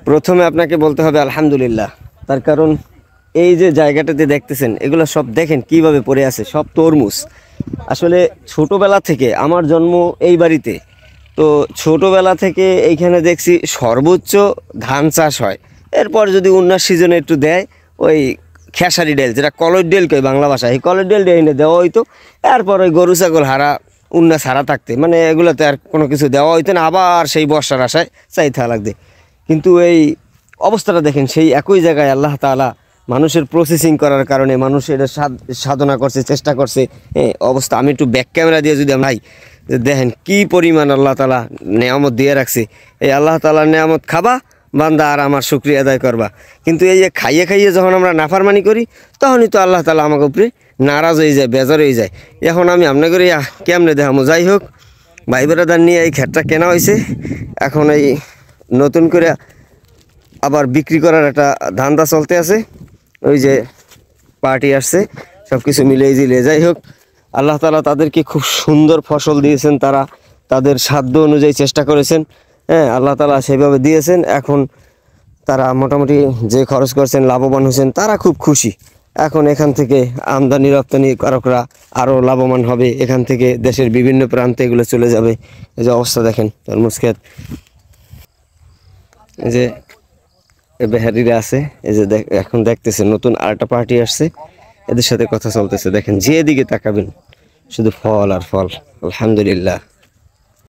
প্রথমে আপনাকে বলতে হবে আলহামদুলিল্লাহ। তার কারণ এই যে জায়গাটাতে দেখতেছেন এগুলো সব দেখেন কিভাবে পড়ে আছে, সব তরমুজ। আসলে ছোটবেলা থেকে আমার জন্ম এই বাড়িতে, তো ছোটবেলা থেকে এইখানে দেখছি সর্বোচ্চ ধান চাষ হয়। এরপর যদি উন্নাস সিজনে একটু দেয় ওই খেসারি ডেল, যেটা কলর ডেল কই বাংলা ভাষায়, এই কলর ডেল এনে দেওয়া হইতো। এরপর ওই গরু ছাগল হারা উন্নাস হারা থাকতে, মানে এগুলোতে আর কোনো কিছু দেওয়া হইতো না, আবার সেই বর্ষার আশায় চাইতে লাগবে। কিন্তু এই অবস্থাটা দেখেন, সেই একই জায়গায় আল্লাহ তাআলা মানুষের প্রসেসিং করার কারণে মানুষ এটা সাধনা করছে, চেষ্টা করছে। অবস্থা আমি একটু ব্যাক ক্যামেরা দিয়ে যদি ভাই দেখেন কি পরিমাণ আল্লাহ তাআলা নেয়ামত দিয়ে রাখছে। এই আল্লাহ তাআলার নেয়ামত খাবা বান্দা আর আমার শুকরিয়া আদায় করবা। কিন্তু এই যে খাইয়ে খাইয়ে যখন আমরা নাফরমানি করি, তখনই তো আল্লাহ তাআলা আমাকে উপরে নারাজ হয়ে যায়, বেজার হয়ে যায়। এখন আমি আপনাকে কেমনে দেখামো? যাই হোক, ভাই বেড়াদার নিয়ে এই ক্ষেতটা কেনা হয়েছে। এখন এই নতুন করে আবার বিক্রি করার একটা ধান্দা চলতে আছে। ওই যে পার্টি আসছে, সব কিছু মিলিয়ে জিলিয়ে, যাই হোক আল্লাহ তাআলা তাদেরকে খুব সুন্দর ফসল দিয়েছেন। তারা তাদের সাধ্য অনুযায়ী চেষ্টা করেছেন, আল্লাহ তাআলা সেইভাবে দিয়েছেন। এখন তারা মোটামুটি যে খরচ করছেন লাভবান হয়েছেন, তারা খুব খুশি। এখন এখান থেকে আমদানি রপ্তানি কারকরা আরও লাভবান হবে, এখান থেকে দেশের বিভিন্ন প্রান্তে এগুলো চলে যাবে। এই যে অবস্থা দেখেন তরমুজ ক্ষেত, এই যে বেহারিরা আছে, এই যে এখন দেখতেছেন নতুন আরেকটা পার্টি আসছে, এদের সাথে কথা চলতেছে। দেখেন যেদিকে তাকাবেন শুধু ফল আর ফল। আলহামদুলিল্লাহ।